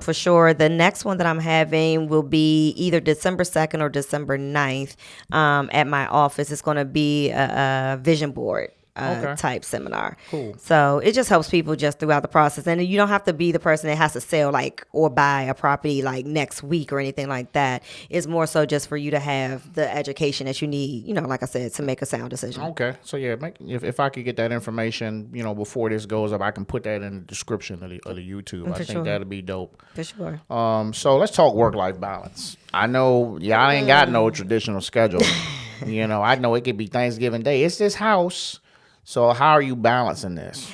For sure. The next one that I'm having will be either December 2nd or December 9th, at my office. It's going to be a vision board Okay. type seminar. Cool. So it just helps people just throughout the process. And you don't have to be the person that has to sell or buy a property like next week or anything like that. It's more so just for you to have the education that you need, like I said, to make a sound decision. Okay. So yeah, if I could get that information, before this goes up, I can put that in the description of the YouTube. I think that'd be dope. For sure. So let's talk work-life balance. I know y'all ain't got no traditional schedule. I know it could be Thanksgiving Day. It's this house. So how are you balancing this?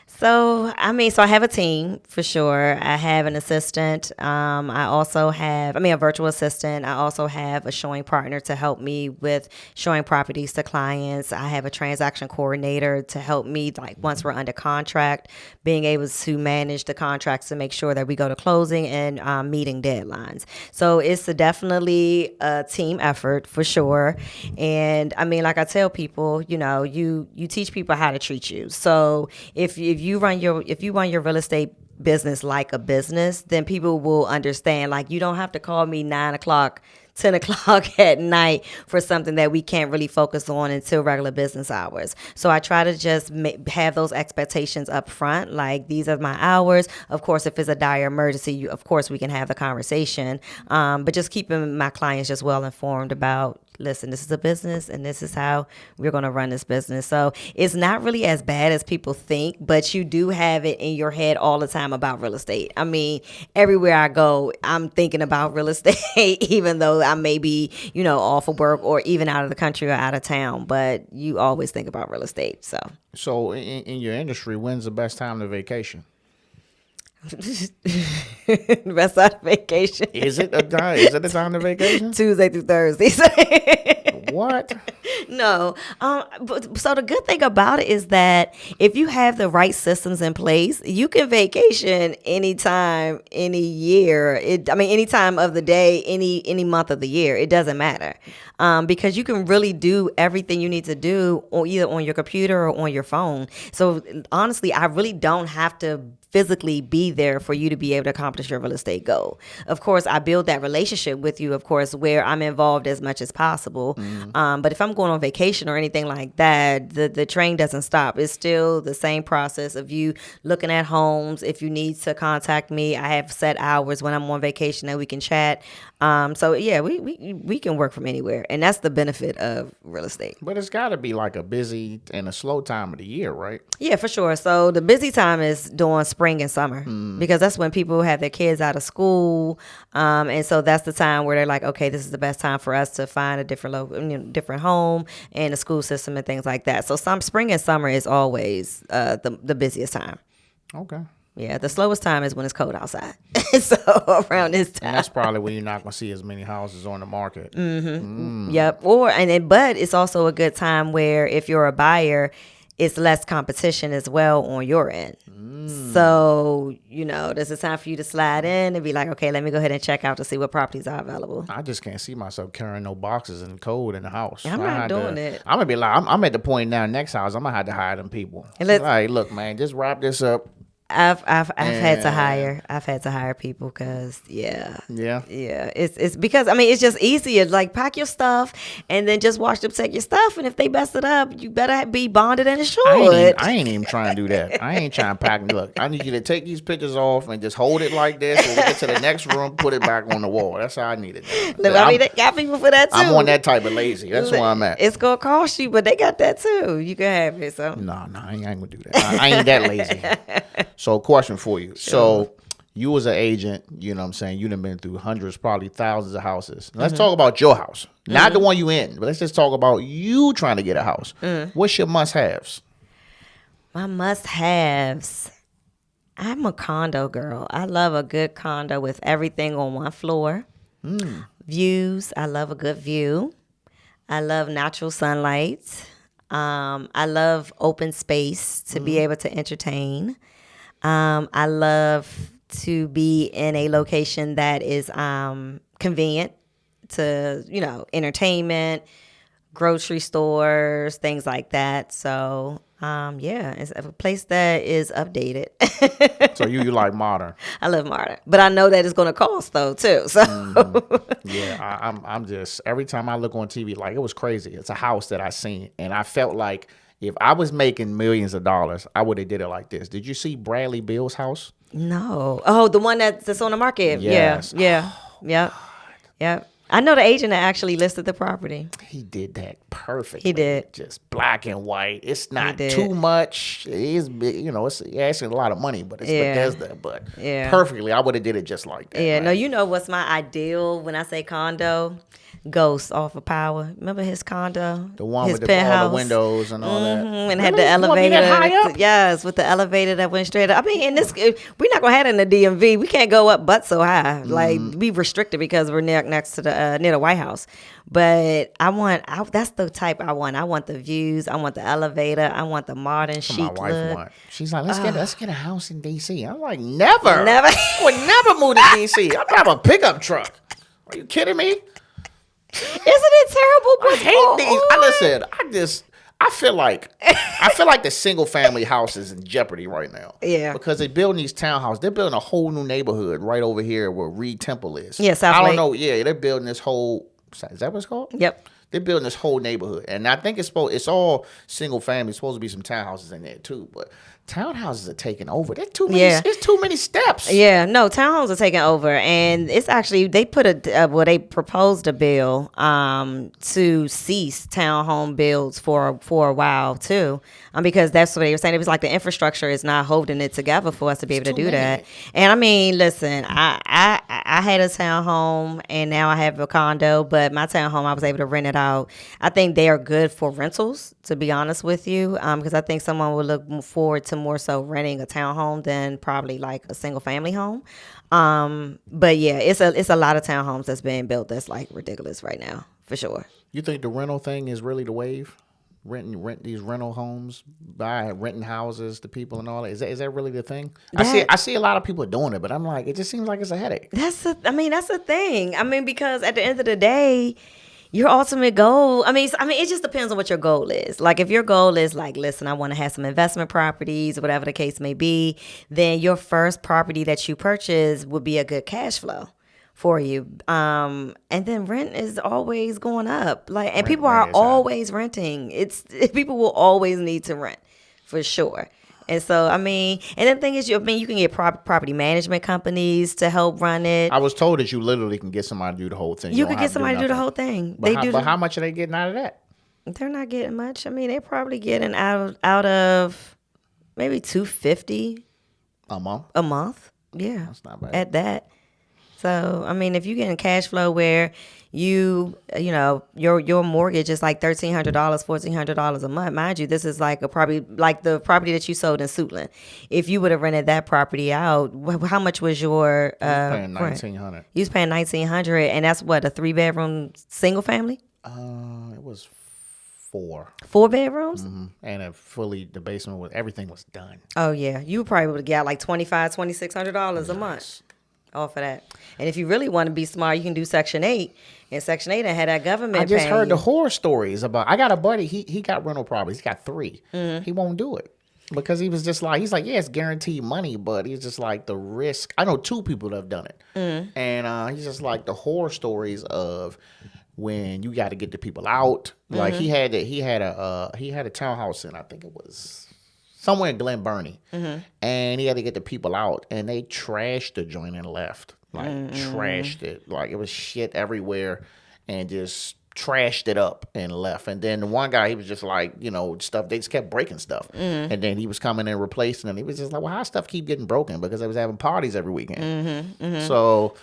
So I have a team for sure. I have an assistant. I also have, a virtual assistant. I also have a showing partner to help me with showing properties to clients. I have a transaction coordinator to help me, like once we're under contract, being able to manage the contracts to make sure that we go to closing and meeting deadlines. So it's definitely a team effort for sure. And like I tell people, you teach people how to treat you. So if you run your real estate business like a business, then people will understand. Like, you don't have to call me 9:00, 10:00 at night for something that we can't really focus on until regular business hours. So I try to just have those expectations up front. Like, these are my hours. Of course, if it's a dire emergency, of course we can have the conversation. But just keeping my clients just well informed about, listen, this is a business and this is how we're going to run this business. So it's not really as bad as people think, but you do have it in your head all the time about real estate. Everywhere I go, I'm thinking about real estate, even though I may be, off of work or even out of the country or out of town, but you always think about real estate. So in your industry, when's the best time to vacation? Best time to vacation. Is it a time to vacation? Tuesday through Thursday. What? No. So the good thing about it is that if you have the right systems in place, you can vacation anytime, any year. Any time of the day, any month of the year. It doesn't matter. Because you can really do everything you need to do either on your computer or on your phone. So honestly, I really don't have to physically be there for you to be able to accomplish your real estate goal. Of course, I build that relationship with you, of course, where I'm involved as much as possible. But if I'm going on vacation or anything like that, the train doesn't stop. It's still the same process of you looking at homes. If you need to contact me, I have set hours when I'm on vacation that we can chat. So yeah, we can work from anywhere, and that's the benefit of real estate. But it's got to be like a busy and a slow time of the year, right? Yeah, for sure. So the busy time is during spring and summer, because that's when people have their kids out of school, and so that's the time where they're like, okay, this is the best time for us to find a different home and a school system and things like that. So spring and summer is always the busiest time. Okay. Yeah, the slowest time is when it's cold outside. So around this time, and that's probably when you're not going to see as many houses on the market. Yep. But it's also a good time where if you're a buyer, it's less competition as well on your end. So, there's a time for you to slide in and be like, okay, let me go ahead and check out to see what properties are available. I just can't see myself carrying no boxes and code in the house. I'm not doing it. I'm going to be like, I'm at the point now, next house, I'm going to have to hire them people. Like, look, man, just wrap this up. I've had to hire people because it's because it's just easier, like pack your stuff and then just watch them take your stuff, and if they mess it up, you better be bonded and insured. I ain't even trying to do that. I ain't trying to pack. Look, I need you to take these pictures off and just hold it like this. When we get to the next room, put it back on the wall. That's how I need it. They got people for that too. I'm on that type of lazy. That's where I'm at. It's gonna cost you, but they got that too. You can have it. So no, I ain't gonna do that. I ain't that lazy. So, question for you. Sure. So, you as an agent, you know what I'm saying, you done been through hundreds, probably thousands of houses. Let's talk about your house. Not the one you in, but let's just talk about you trying to get a house. What's your must-haves? My must-haves. I'm a condo girl. I love a good condo with everything on one floor. Views. I love a good view. I love natural sunlight. I love open space to be able to entertain. I love to be in a location that is convenient to, entertainment, grocery stores, things like that. So, yeah, it's a place that is updated. So you like modern? I love Marta, but I know that it's going to cost though too. So, Yeah, I'm just every time I look on TV, like it was crazy. It's a house that I seen, and I felt like if I was making millions of dollars, I would have did it like this. Did you see Bradley Bill's house? no. Oh, the one that's on the market. Yes. Yeah. Yep. Yep. I know the agent that actually listed the property. He did that perfectly. He did. Just black and white. It's not did. too much. It is big, it's asking a lot of money, but it's Yeah. Bethesda. But Yeah. perfectly, I would have did it just like that. Yeah, man. no, you know what's my ideal when I say condo? Ghost off of Power. Remember his condo? The one his with all the windows and all that. And had the Really? You want me elevator. that high up? Yes, with the elevator that went straight up. I mean, in this, we're not gonna have it in the DMV. We can't go up but so high. Like we restricted because we're next to the near the White House. But that's the type I want. I want the views. I want the elevator. I want the modern That's chic what my wife look. want. She's like, let's get a house in DC. I'm like, never. Never. I would never move to DC. I'm have a pickup truck. Are you kidding me? Isn't it terrible? I hate these. I feel like the single family house is in jeopardy right now. Yeah. Because they're building these townhouses. They're building a whole new neighborhood right over here where Reed Temple is. Yeah, South I don't Lake. know. Yeah, they're building this whole. Is that what it's called? Yep. They're building this whole neighborhood, and I think it's all single family. It's supposed to be some townhouses in there too, but townhouses are taking over. There's too many. Yeah. It's too many steps. Yeah, no, townhomes are taking over, and it's actually they put they proposed a bill to cease townhome builds for a while too, because that's what they were saying. It was like the infrastructure is not holding it together for us to be able to do that. And I mean, listen, I had a townhome and now I have a condo, but my townhome I was able to rent it out. I think they are good for rentals, to be honest with you, because I think someone would look forward to more so renting a townhome than probably like a single family home. But yeah, it's a lot of townhomes that's being built that's like ridiculous right now, for sure. You think the rental thing is really the wave? Rent these rental homes, renting houses to people and all that. Is that really the thing? I see a lot of people doing it, but I'm like, it just seems like it's a headache. That's the thing. I mean, because at the end of the day, your ultimate goal, I mean, it just depends on what your goal is. Like, if your goal is like, listen, I want to have some investment properties, whatever the case may be, then your first property that you purchase would be a good cash flow for you. And then rent is always going up. And people are always renting. People will always need to rent, for sure. And so, I mean, and the thing is, you can get property management companies to help run it. I was told that you literally can get somebody to do the whole thing. You could get somebody to do the whole thing. But how much are they getting out of that? They're not getting much. I mean, they're probably getting out of maybe $250 a month. A month, yeah, That's not bad. at that. So, I mean, if you're getting cash flow where your mortgage is like $1,300, $1,400 a month, mind you, this is like the property that you sold in Suitland. If you would have rented that property out, how much was your paying rent? $1,900. You was paying $1,900, and that's what, a 3-bedroom single family? It was 4. 4 bedrooms? Mm-hmm. And the basement everything was done. Oh yeah, you probably would have got like $2,600 a month off of that. And if you really want to be smart, you can do Section 8. And Section 8 had that government. I just heard you. the horror stories about. I got a buddy. He got rental properties. He got 3. He won't do it because he was just like, he's like, yeah, it's guaranteed money, but he's just like the risk. I know 2 people that have done it, and he's just like the horror stories of when you got to get the people out. Like he had a townhouse in, I think it was somewhere in Glen Burnie, and he had to get the people out, and they trashed the joint and left. Like trashed it, like it was shit everywhere, and just trashed it up and left. And then the one guy, he was just like, stuff. They just kept breaking stuff, and then he was coming and replacing, and he was just like, well, how stuff keep getting broken? Because they was having parties every weekend. So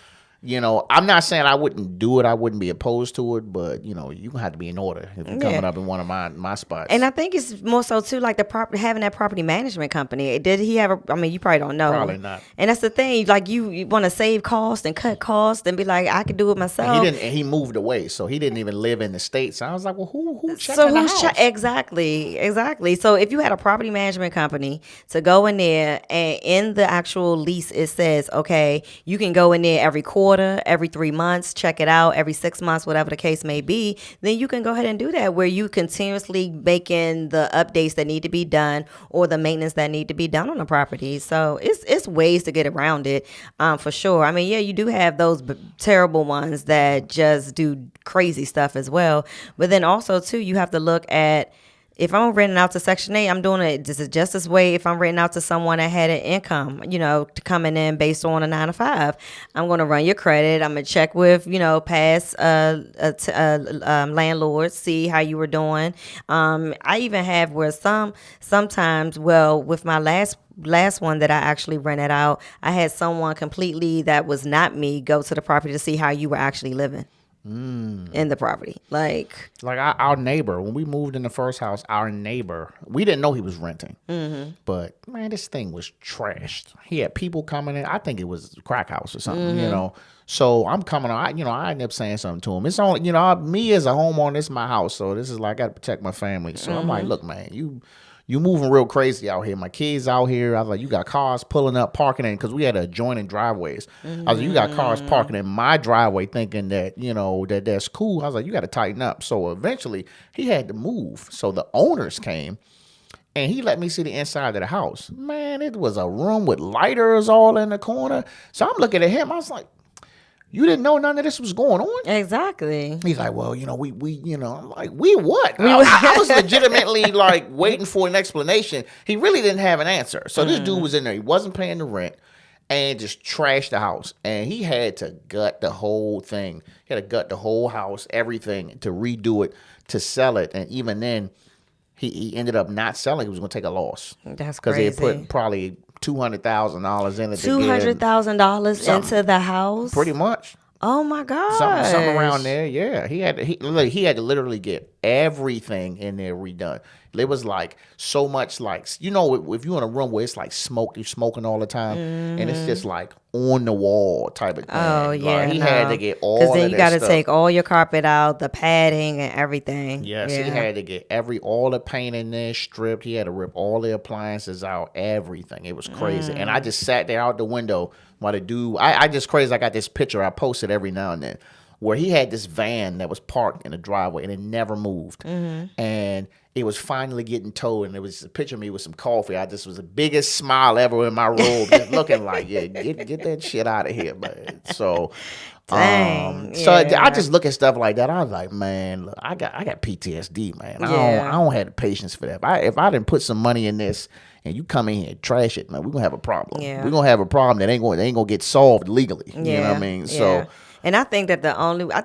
I'm not saying I wouldn't do it. I wouldn't be opposed to it, but you have to be in order if you're coming up in one of my spots. And I think it's more so too, like having that property management company. Did he have I mean, you probably don't know. Probably not. And that's the thing. Like you want to save costs and cut costs and be like, I could do it myself. And he didn't. And he moved away, so he didn't even live in the States. I was like, well, who checking the house? Exactly. So if you had a property management company to go in there, and in the actual lease it says, okay, you can go in there every quarter, every 3 months, check it out, every 6 months, whatever the case may be, then you can go ahead and do that, where you continuously making the updates that need to be done or the maintenance that need to be done on the property. So it's ways to get around it, for sure. I mean, yeah, you do have those terrible ones that just do crazy stuff as well. But then also too, you have to look at, if I'm renting out to Section 8, I'm doing it just this way. If I'm renting out to someone that had an income, coming in based on a 9 to 5, I'm going to run your credit. I'm going to check with, past landlords, see how you were doing. I even have where sometimes, with my last one that I actually rented out, I had someone completely that was not me go to the property to see how you were actually living. In the property, like our neighbor, when we moved in the first house, our neighbor, we didn't know he was renting, but man, this thing was trashed. He had people coming in. I think it was a crack house or something, So I'm coming on. I ended up saying something to him. It's only, me as a homeowner, this is my house, so this is like, I got to protect my family. So I'm like, look, man, you moving real crazy out here. My kids out here. I was like, you got cars pulling up, parking in, because we had adjoining driveways. I was like, you got cars parking in my driveway thinking that, that's cool. I was like, you got to tighten up. So eventually he had to move. So the owners came and he let me see the inside of the house. Man, it was a room with lighters all in the corner. So I'm looking at him. I was like, you didn't know none of this was going on? Exactly. He's like, well, we I'm like, we what? I was legitimately like waiting for an explanation. He really didn't have an answer. So this dude was in there. He wasn't paying the rent and just trashed the house. And he had to gut the whole thing. He had to gut the whole house, everything, to redo it, to sell it. And even then, he ended up not selling. He was going to take a loss. That's crazy. Because he had put probably $200,000 in it. $200,000 into the house? Pretty much. Oh my God! Something around there. Yeah, he had to literally get everything in there redone. It was like so much, like, if you're in a room where it's like smoke, you're smoking all the time, and it's just like on the wall type of thing. Oh yeah, he had to get all. Because then you got to take all your carpet out, the padding and everything. Yes, he had to get all the paint in there stripped. He had to rip all the appliances out, everything. It was crazy, and I just sat there out the window while the dude. I just crazy. I got this picture I posted every now and then, where he had this van that was parked in the driveway and it never moved. And it was finally getting towed, and it was a picture of me with some coffee. I just was the biggest smile ever in my robe, just looking like, yeah, get that shit out of here, man. So, Dang, so I just look at stuff like that. I was like, man, look, I got PTSD, man. I don't have the patience for that. If I didn't put some money in this, and you come in here and trash it, man, we're gonna have a problem. Yeah. We're gonna have a problem that ain't gonna get solved legally. You know what I mean? So, and I think that I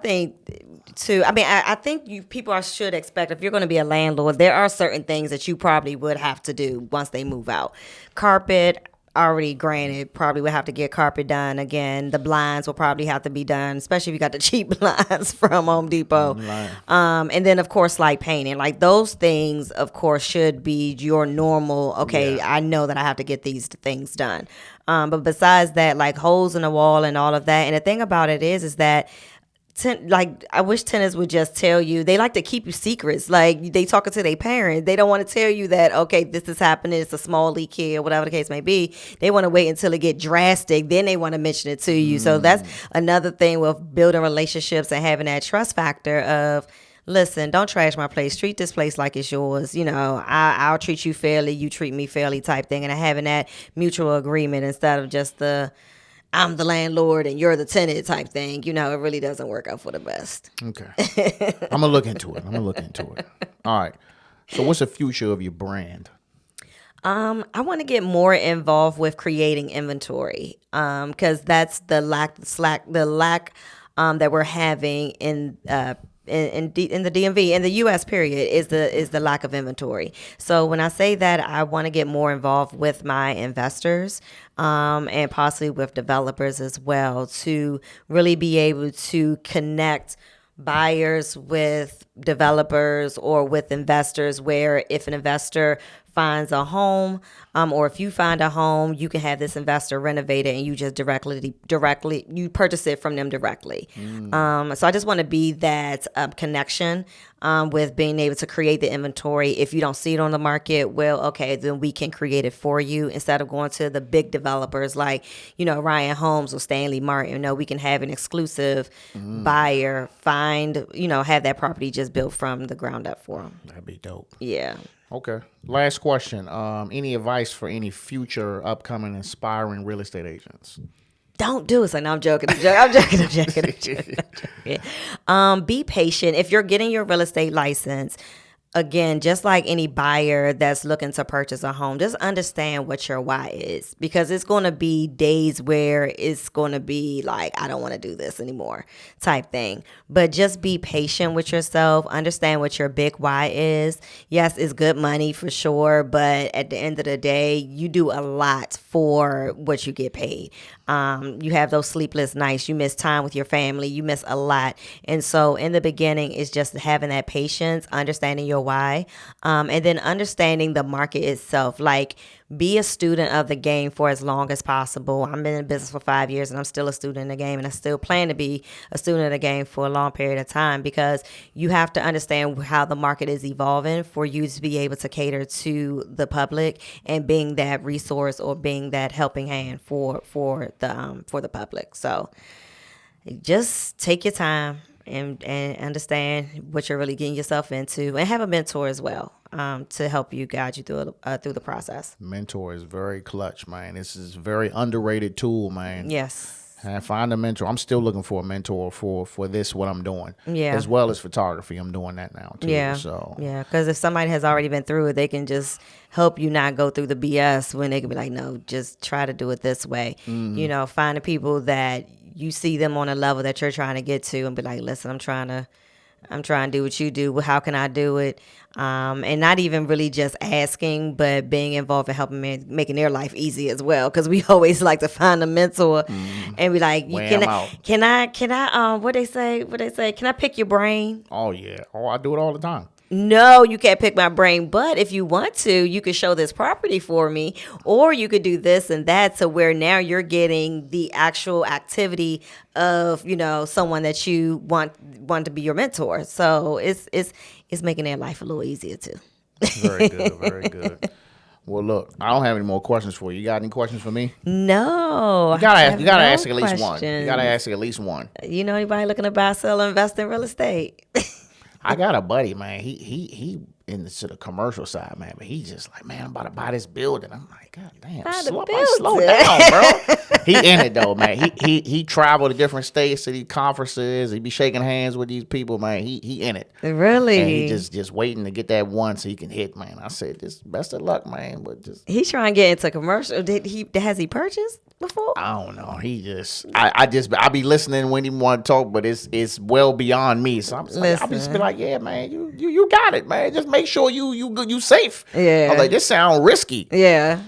think people should expect, if you're going to be a landlord, there are certain things that you probably would have to do once they move out. Carpet, already granted, probably would have to get carpet done again. The blinds will probably have to be done, especially if you got the cheap blinds from Home Depot. And then, of course, like painting. Like those things, of course, should be your normal, I know that I have to get these things done. But besides that, like holes in the wall and all of that. And the thing about it is that I wish tenants would just tell you. They like to keep you secrets. Like they talking to their parents. They don't want to tell you that, okay, this is happening. It's a small leak here, whatever the case may be. They want to wait until it get drastic. Then they want to mention it to you. So that's another thing with building relationships and having that trust factor of, listen, don't trash my place. Treat this place like it's yours. I'll treat you fairly. You treat me fairly type thing. And having that mutual agreement instead of just I'm the landlord and you're the tenant type thing. It really doesn't work out for the best. Okay. I'm going to look into it. All right. So what's the future of your brand? I want to get more involved with creating inventory because that's the lack that we're having in in the DMV in the U.S. period is the lack of inventory. So when I say that, I want to get more involved with my investors, and possibly with developers as well, to really be able to connect buyers with developers or with investors, where if an investor finds a home, or if you find a home, you can have this investor renovate it and you just directly you purchase it from them directly. So I just want to be that connection, with being able to create the inventory. If you don't see it on the market, well, okay, then we can create it for you instead of going to the big developers like, Ryan Holmes or Stanley Martin. No, we can have an exclusive buyer find, have that property just built from the ground up for them. That'd be dope. Yeah. Okay. Last question. Any advice for any future upcoming inspiring real estate agents? Don't do it. So, no, I'm joking. Be patient. If you're getting your real estate license, again, just like any buyer that's looking to purchase a home, just understand what your why is, because it's going to be days where it's going to be like, I don't want to do this anymore type thing. But just be patient with yourself. Understand what your big why is. Yes, it's good money for sure, but at the end of the day, you do a lot for what you get paid. You have those sleepless nights. You miss time with your family. You miss a lot. And so in the beginning, it's just having that patience, understanding your why, and then understanding the market itself. Like, be a student of the game for as long as possible. I've been in business for 5 years and I'm still a student in the game, and I still plan to be a student of the game for a long period of time, because you have to understand how the market is evolving for you to be able to cater to the public and being that resource or being that helping hand for the public. So just take your time and understand what you're really getting yourself into, and have a mentor as well, to help you, guide you through the process. Mentor is very clutch, man. This is a very underrated tool, man. Yes. And find a mentor. I'm still looking for a mentor for this, what I'm doing. Yeah. As well as photography. I'm doing that now too. Yeah. So yeah, because if somebody has already been through it, they can just help you not go through the BS, when they can be like, no, just try to do it this way. Find the people that you see them on a level that you're trying to get to, and be like, listen, I'm trying to do what you do. How can I do it? And not even really just asking, but being involved in helping making their life easy as well. Because we always like to find a mentor and be like, can I, what they say? Can I pick your brain? Oh yeah. Oh, I do it all the time. No, you can't pick my brain. But if you want to, you could show this property for me, or you could do this and that. So where now you're getting the actual activity of, someone that you want to be your mentor. So it's making their life a little easier too. Very good. Very good. Well, look, I don't have any more questions for you. You got any questions for me? No. You gotta ask at least one. You gotta ask at least one. You know anybody looking to buy, sell, or invest in real estate? I got a buddy, man. He into the commercial side, man. But he's just like, man, I'm about to buy this building. I'm like, God damn, slow down, bro. He in it though, man. He traveled to different states to these conferences. He be shaking hands with these people, man. He in it. Really? And he just waiting to get that one so he can hit, man. I said, just best of luck, man. But just he's trying to get into commercial. Has he purchased before? I don't know. He just I be listening when he want to talk, but it's well beyond me. So I'm just like, I'll just be like, yeah, man, you got it, man. Just make sure you safe. Yeah. I'm like, this sound risky. Yeah.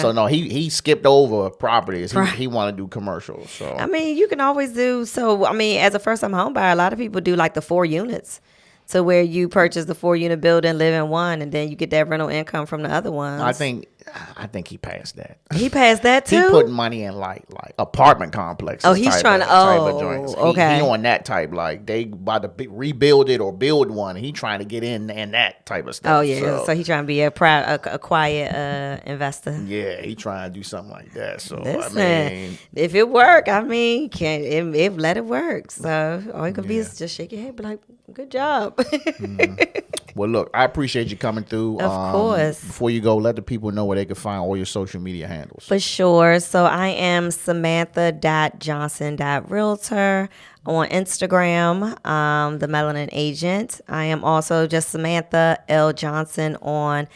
So no, he skipped over properties. He want to do commercials. So I mean, you can always do. So I mean, as a first time home buyer, a lot of people do like the 4 units. So where you purchase the 4-unit building, live in one, and then you get that rental income from the other ones. I think he passed that. He passed that too? He putting money in like apartment complexes. Oh, he's trying to. Type of joints. Okay. He on that type, like they about to rebuild it or build one. He trying to get in that type of stuff. Oh yeah, so he trying to be a quiet investor. Yeah, he trying to do something like that. So Listen, I mean, if it work, I mean, if let it work. So all you can be is just shake your head, be like, good job. Well, look, I appreciate you coming through. Of course. Before you go, let the people know where they can find all your social media handles. For sure. So I am Samantha.johnson.realtor on Instagram, the Melanin Agent. I am also just Samantha L. Johnson on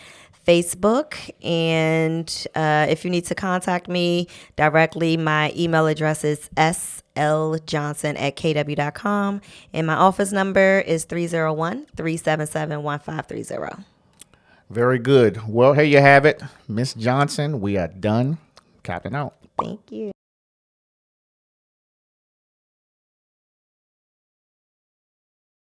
Facebook. And if you need to contact me directly, my email address is sljohnson@kw.com. And my office number is 301-377-1530. Very good. Well, here you have it. Miss Johnson, we are done. Capping out. Thank you.